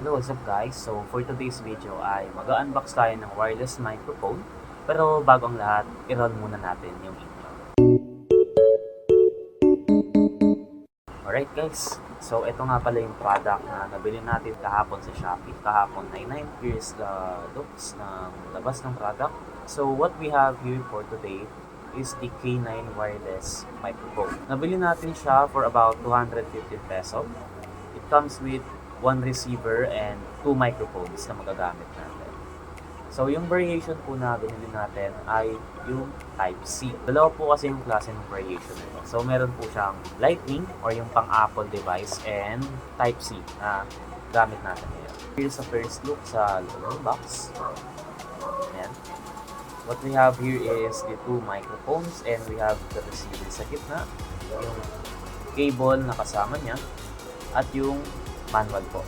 Hello, what's up guys? So for today's video ay mag-unbox tayo ng wireless microphone. Pero bago ang lahat, i-roll muna natin yung intro. Alright guys, so ito nga pala yung product na nabili natin kahapon sa Shopee. Kahapon ay 9 years looks ng labas ng product. So what we have here for today is the K9 wireless microphone. Nabili natin siya for about 250 peso. It comes with one receiver and two microphones na magagamit natin. So, yung variation po na binili natin ay yung Type-C. Dalawa po kasi yung klase ng variation nito. So, meron po siyang Lightning or yung pang-Apple device and Type-C na gamit natin ngayon. Here's a first look sa loob ng box. Ayan. What we have here is the two microphones and we have the receiver sa gitna, yung cable na kasama niya, at yung manual po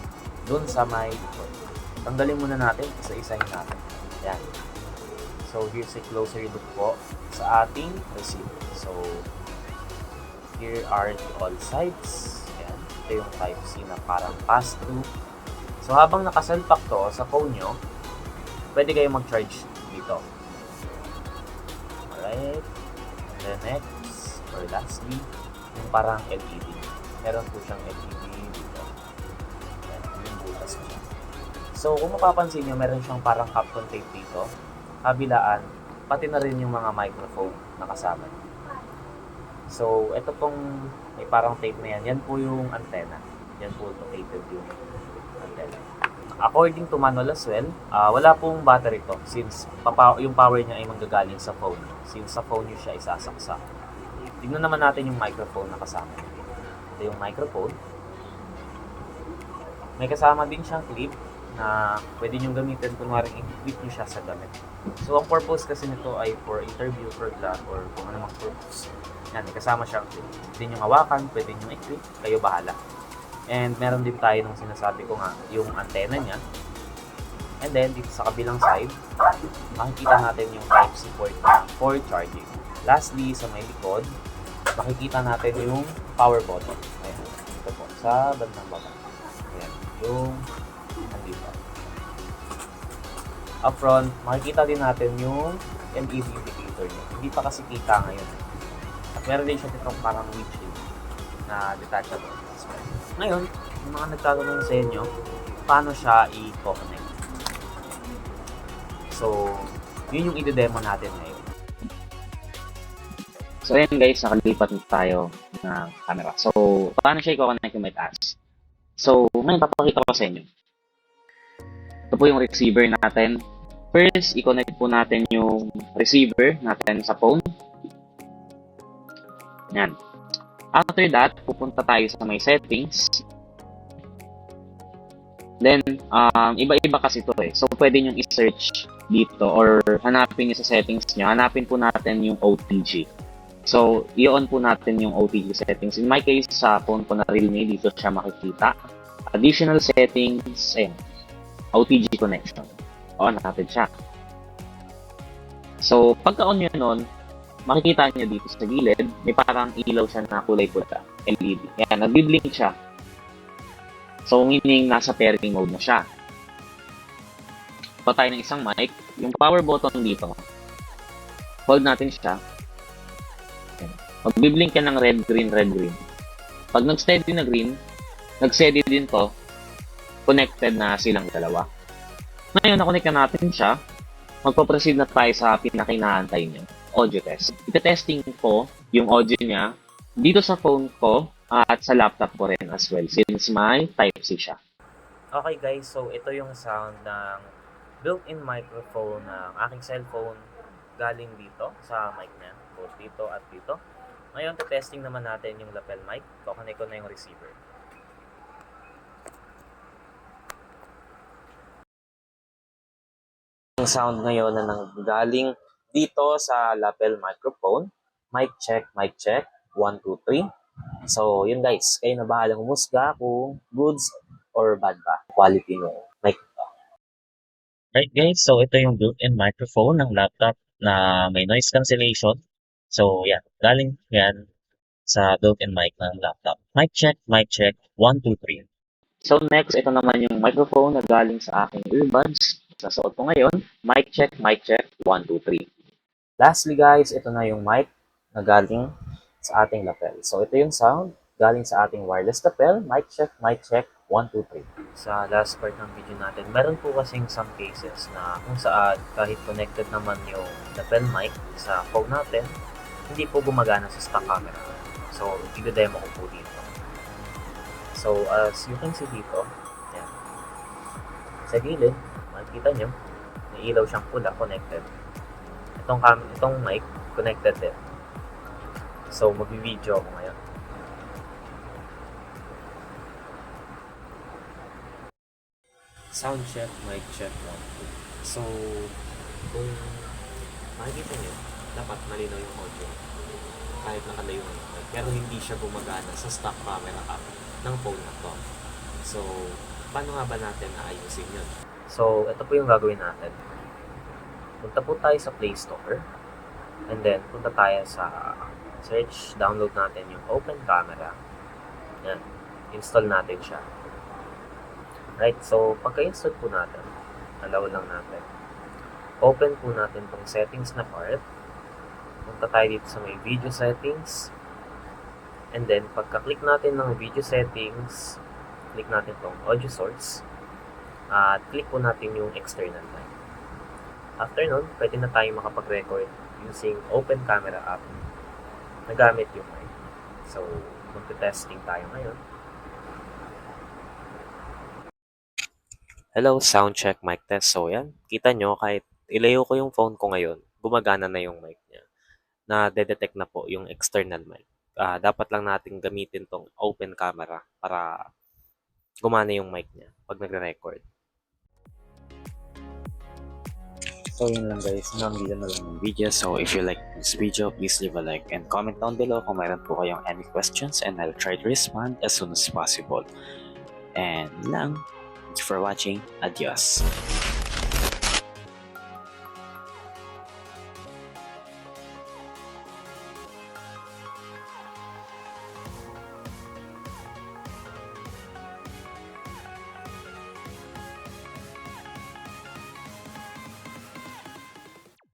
doon sa may likod. Tanggalin muna natin, isa-isahin natin. Yan. So, here's a closer look po sa ating receiver. So, here are the all sides. Yan. Ito yung Type-C na parang pass-through. So, habang nakasalpak to sa phone nyo, pwede kayo mag-charge dito. Alright. And then next, or lastly, yung parang LED. Meron po siyang LED dito. Yan, yung butas niya. So, kung mapapansin nyo, meron siyang parang Kapton tape dito. Kabilaan, pati na rin yung mga microphone na kasama. So, ito pong may parang tape na yan. Yan po yung antenna. Yan po located yung antenna. According to manual as well, wala pong battery to since yung power niya ay manggagaling sa phone. Since sa phone nyo siya isasaksak. Tignan naman natin yung microphone na kasama. Ito yung microphone. May kasama din siyang clip na pwede nyo gamitin kunwari i-clip nyo siya sa damit. So, ang purpose kasi nito ay for interview, for vlog, or kung ano mang purpose. Yan, may kasama siyang clip. Pwede nyo hawakan, pwede nyo i-clip, kayo bahala. And meron din tayo nung sinasabi ko nga, yung antenna niya. And then, dito sa kabilang side, makikita natin yung Type-C port na for charging. Lastly, sa may likod, makikita natin yung power button. Ayan, ito po, sa bandang baba. Ayan, yung nandito. Up front, makikita din natin yung LED indicator niya. Hindi pa kasi kita ngayon. At meron din siya ditong parang windshield na detachable. Ngayon, yung mga nagtatanong sa inyo, paano siya i-connect? So, yun yung i-demo natin ngayon. So ayan guys, nakalipat na tayo ng camera. So, paano siya i-connect yung may taas? So, ngayon papakita ko sa inyo. Ito po yung receiver natin. First, i-connect po natin yung receiver natin sa phone. Yan. After that, pupunta tayo sa may settings. Then, iba-iba kasi ito eh. So, pwede nyo i-search dito or hanapin nyo sa settings nyo. Hanapin po natin yung OTG. So, i-on po natin yung OTG settings. In my case, sa phone ko na Realme, dito siya makikita. Additional settings, ayan, OTG connection. On natin siya. So, pagka-on nyo nun, makikita nyo dito sa gilid, may parang ilaw siya na kulay pula, LED. Yan, nag-blink siya. So, meaning nasa pairing mode na siya. Pa tayo ng isang mic, yung power button dito, hold natin siya. Mag-blink yan ng red, green, red, green. Pag nag-steady na green, nag-steady din to, connected na silang dalawa. Ngayon, na-connect na natin siya, magpo-proceed na tayo sa pinakinaantay niya, audio test. Ite-testing ko yung audio niya dito sa phone ko at sa laptop ko rin as well since may Type-C siya. Okay guys, so ito yung sound ng built-in microphone ng aking cellphone galing dito sa mic niya, both dito at dito. Ngayon, testing naman natin yung lapel mic. Kukunik ko na yung receiver. Ang sound ngayon na nanggaling dito sa lapel microphone. Mic check, mic check. 1, 2, 3. So, yun guys. Kayo na bahalang humusga kung goods or bad ba quality ng mic. Right guys, so ito yung built-in microphone ng laptop na may noise cancellation. So, yan. Galing yan sa built-in mic ng laptop. Mic check, 1, 2, 3. So next, ito naman yung microphone na galing sa aking earbuds. Sasuot ko ngayon. Mic check, 1, 2, 3. Lastly guys, ito na yung mic na galing sa ating lapel. So ito yung sound galing sa ating wireless lapel. Mic check, 1, 2, 3. Sa last part ng video natin, meron po kasing some cases na kung saan kahit connected naman yung lapel mic sa phone natin, hindi po gumagana sa stock camera. So, i-demo ko po dito. So, as you can see dito, yan. Sa gilid, makikita nyo, may ilaw siyang pula connected. Itong mic, connected din. So, mag-video ako ngayon. Sound check, mic check, 1, 2. So, kung makikita nyo, dapat malinaw yung audio. Kahit nakalayo na yung mic. Pero hindi siya gumagana sa stock camera app ng phone na to. So, paano nga ba natin naayusin yun? So, ito po yung gagawin natin. Punta po tayo sa Play Store. And then, punta tayo sa search, download natin yung Open Camera. Yan. Install natin siya. Right, so pagka-install po natin, allow lang natin. Open po natin tong settings na part. Punta tayo dito sa may video settings. And then, pagka-click natin ng video settings, click natin tong audio source. At click po natin yung external mic. After nun, pwede na tayo makapag-record using Open Camera app na gamit yung mic. So, magte-testing tayo ngayon. Hello, sound check, mic test. So, yan. Kita nyo, kahit ilayo ko yung phone ko ngayon, gumagana na yung mic niya. Na-detect na po yung external mic. Dapat lang natin gamitin tong open camera para gumana yung mic niya pag nagre-record. So, yun lang guys. Hanggang dito na lang yung video. So, if you like this video, please leave a like and comment down below kung mayroon po kayong any questions and I'll try to respond as soon as possible. And lang. Thank you for watching. Adios.